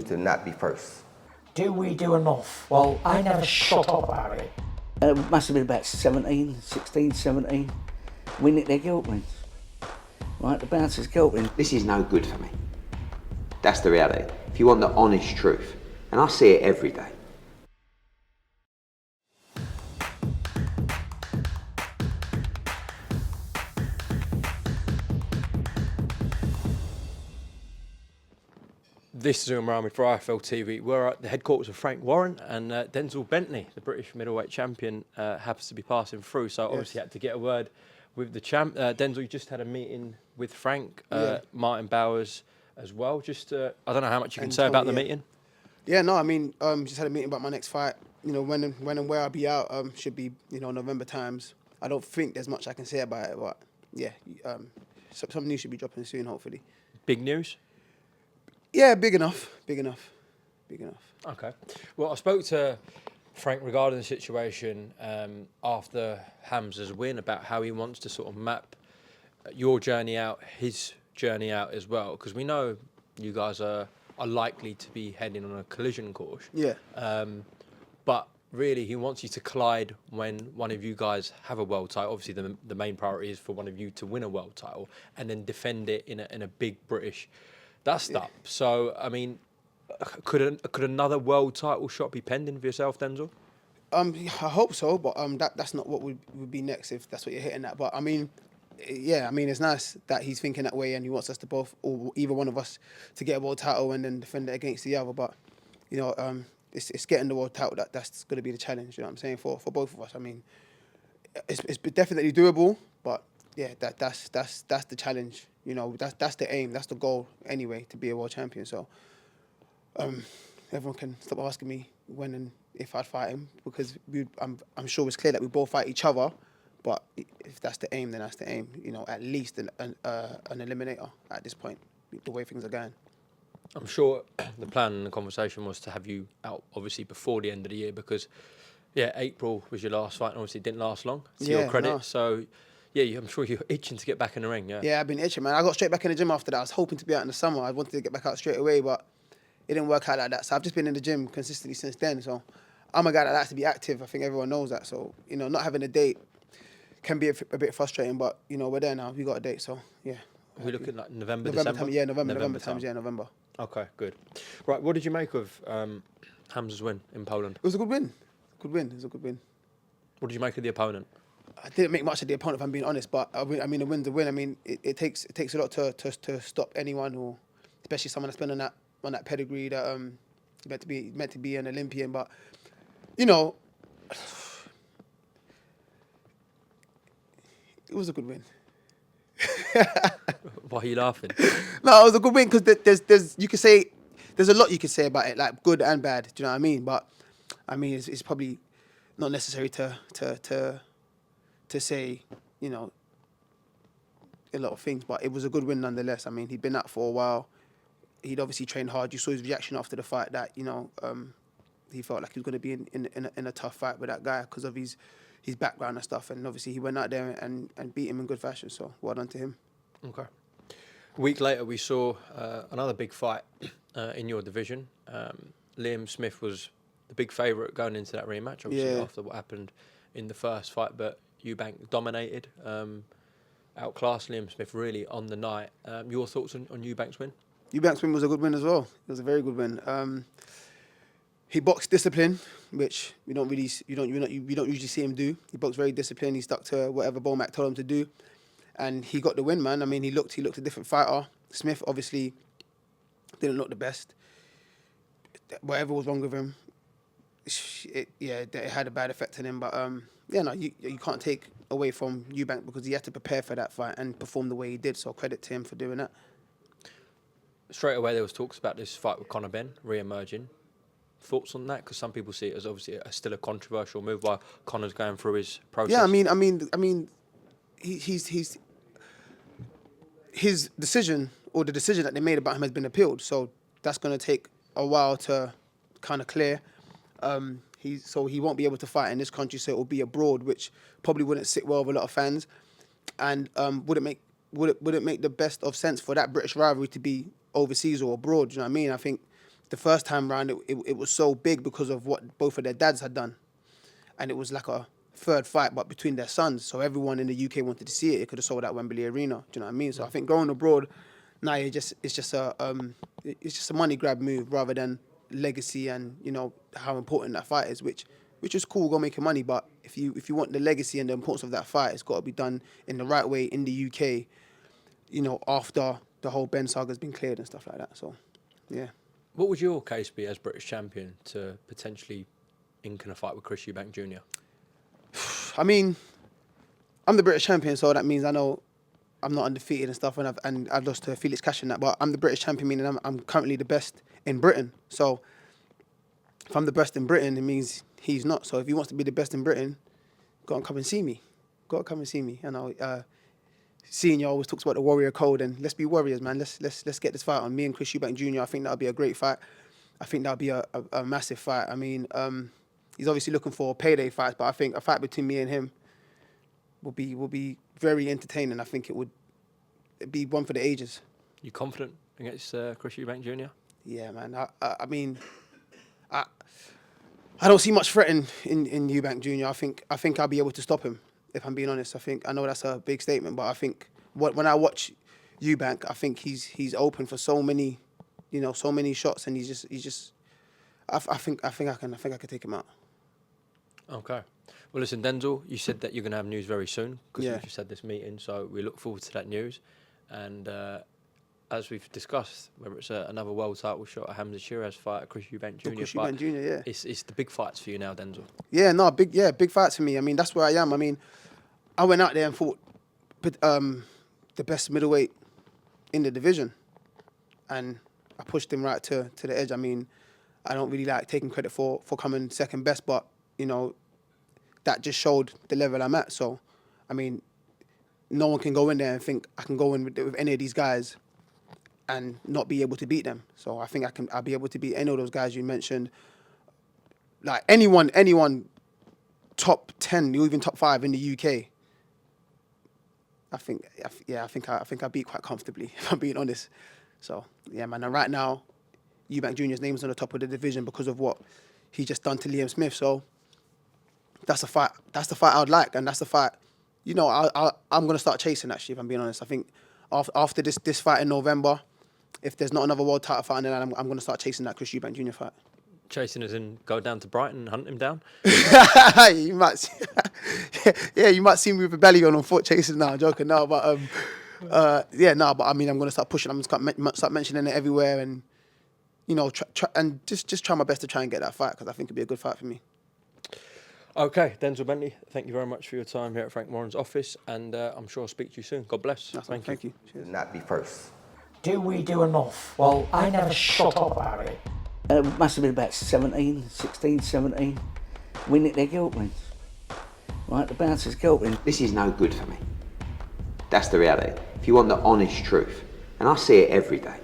continue to not be first. Do we do enough? Well, I never shut up about it. It must have been about 16, 17. We nicked their guilt rings. Right, the bouncer's guilt ring. This is no good for me. That's the reality. If you want the honest truth, and I see it every day. This is Umar for IFLTV. We're at the headquarters of Frank Warren, and Denzel Bentley, the British middleweight champion, happens to be passing through. So obviously had to get a word with the champ. Denzel, you just had a meeting with Frank, Martin Bowers as well. Just I don't know how much you can say about the meeting. Yeah, no, I mean, just had a meeting about my next fight. You know, when and where I'll be out should be, you know, November times. I don't think there's much I can say about it, but yeah, some news should be dropping soon, hopefully. Big news? Yeah, big enough. Okay. Well, I spoke to Frank regarding the situation after Hamzah's win about how he wants to sort of map your journey out, his journey out as well, because we know you guys are likely to be heading on a collision course. Yeah. But really, he wants you to collide when one of you guys have a world title. Obviously, the main priority is for one of you to win a world title and then defend it in a big British dust-up. Yeah. So, I mean, could another world title shot be pending for yourself, Denzel? I hope so, but that's not what would be next if that's what you're hitting at. But I mean, yeah, I mean, it's nice that he's thinking that way and he wants us to both, or either one of us, to get a world title and then defend it against the other. But, you know, it's getting the world title that's going to be the challenge, you know what I'm saying, for both of us. I mean, it's definitely doable, but yeah, that's the challenge. You know, that's the aim, that's the goal anyway, to be a world champion. So everyone can stop asking me when and if I'd fight him, because I'm sure it's clear that we both fight each other. But if that's the aim, then that's the aim. You know, at least an eliminator at this point, the way things are going. I'm sure the plan and the conversation was to have you out, obviously, before the end of the year, because, yeah, April was your last fight, and obviously it didn't last long, to your credit. No. So, yeah, I'm sure you're itching to get back in the ring, yeah? Yeah, I've been itching, man. I got straight back in the gym after that. I was hoping to be out in the summer. I wanted to get back out straight away, but it didn't work out like that. So I've just been in the gym consistently since then. So I'm a guy that likes to be active. I think everyone knows that. So, you know, not having a date can be a bit frustrating, but, you know, we're there now. We got a date, so, yeah. We're looking like November, December? Time, yeah, November times, yeah, November. Okay, good. Right, what did you make of Hamzah's win in Poland? It was a good win. It was a good win. What did you make of the opponent? I didn't make much of the opponent, if I'm being honest, but I mean, a win's a win. I mean, it takes a lot to stop anyone, who, especially someone that's been on that pedigree that meant to be an Olympian. But, you know, it was a good win. Why are you laughing? No, it was a good win because there's a lot you could say about it, like good and bad. Do you know what I mean? But I mean, it's probably not necessary to say, you know, a lot of things. But it was a good win nonetheless. I mean, he'd been out for a while. He'd obviously trained hard. You saw his reaction after the fight that, you know, he felt like he was going to be in a tough fight with that guy because of his background and stuff. And obviously he went out there and beat him in good fashion. So well done to him. Okay. A week later, we saw another big fight in your division. Liam Smith was the big favourite going into that rematch, obviously, after what happened in the first fight. But Eubank dominated, outclassed Liam Smith really on the night. Your thoughts on Eubank's win? Eubank's win was a good win as well. It was a very good win. He boxed discipline, which we don't usually see him do. He boxed very disciplined. He stuck to whatever Bomac told him to do, and he got the win, man. I mean, he looked a different fighter. Smith obviously didn't look the best. Whatever was wrong with him, it had a bad effect on him. But you can't take away from Eubank because he had to prepare for that fight and perform the way he did. So credit to him for doing that. Straight away, there was talks about this fight with Conor Benn re-emerging. Thoughts on that? Because some people see it as obviously still a controversial move while Conor's going through his process. Yeah, I mean, his decision, or the decision that they made about him, has been appealed. So that's going to take a while to kind of clear. So he won't be able to fight in this country. So it will be abroad, which probably wouldn't sit well with a lot of fans, and wouldn't make the best of sense for that British rivalry to be overseas or abroad. Do you know what I mean? I think the first time round, it was so big because of what both of their dads had done. And it was like a third fight, but between their sons. So everyone in the UK wanted to see it. It could have sold out Wembley Arena. Do you know what I mean? So I think going abroad, now it's just a money grab move rather than legacy and, you know, how important that fight is, which is cool, go making money. But if you want the legacy and the importance of that fight, it's got to be done in the right way in the UK, you know, after the whole Ben saga's been cleared and stuff like that. So, yeah. What would your case be as British champion to potentially ink in a fight with Chris Eubank Jr.? I mean, I'm the British champion, so that means I know I'm not undefeated and stuff, and I've lost to Felix Cash in that. But I'm the British champion, meaning I'm currently the best in Britain. So if I'm the best in Britain, it means he's not. So if he wants to be the best in Britain, go and come and see me. Go and come and see me. You know, Senior always talks about the warrior code, and let's be warriors, man. Let's get this fight on. Me and Chris Eubank Jr. I think that'll be a great fight. I think that'll be a massive fight. I mean, he's obviously looking for payday fights, but I think a fight between me and him will be very entertaining. I think it'd be one for the ages. You confident against Chris Eubank Jr.? Yeah, man. I mean, I don't see much threat in Eubank Jr. I think I'll be able to stop him, if I'm being honest. I know that's a big statement, but I think when I watch Eubank, I think he's open for so many, you know, so many shots, and he's just. I think I can take him out. Okay. Well, listen, Denzel, you said that you're going to have news very soon because Yeah. we just had this meeting, so we look forward to that news. And as we've discussed, whether it's another world title shot, a Hamzah Sheeraz fight, a Chris Eubank Jr. Chris fight, Eubank Jr., yeah. It's the big fights for you now, Denzel. Yeah, no, big fights for me. I mean, that's where I am. I mean, I went out there and fought the best middleweight in the division, and I pushed him right to the edge. I mean, I don't really like taking credit for coming second best, but, you know, that just showed the level I'm at. So, I mean, no one can go in there and think I can go in with any of these guys and not be able to beat them. So I think I'll be able to beat any of those guys you mentioned. Like anyone top 10, or even top 5 in the UK. I think I beat quite comfortably, if I'm being honest. So yeah, man. And right now, Eubank Jr.'s name is on the top of the division because of what he just done to Liam Smith. So that's the fight. That's the fight I would like, and that's the fight. You know, I'm gonna start chasing. Actually, if I'm being honest, I think after this fight in November, if there's not another world title fight, then I'm gonna start chasing that Chris Eubank Jr. fight. Chasing as in go down to Brighton and hunt him down? You might, yeah, you might see me with a belly on foot chasing now. I'm joking now, but yeah, no, but I mean, I'm gonna start pushing. I'm gonna start mentioning it everywhere, and you know, and just try my best to try and get that fight because I think it'd be a good fight for me. Okay, Denzel Bentley, thank you very much for your time here at Frank Warren's office, and I'm sure I'll speak to you soon. God bless. Thank you. Cheers. Not be first. Do we do enough? Well, I never shut up about it. It must have been about 16, 17. We nicked their guilt rings. Right, the bouncer's guilt ring. This is no good for me. That's the reality. If you want the honest truth, and I see it every day,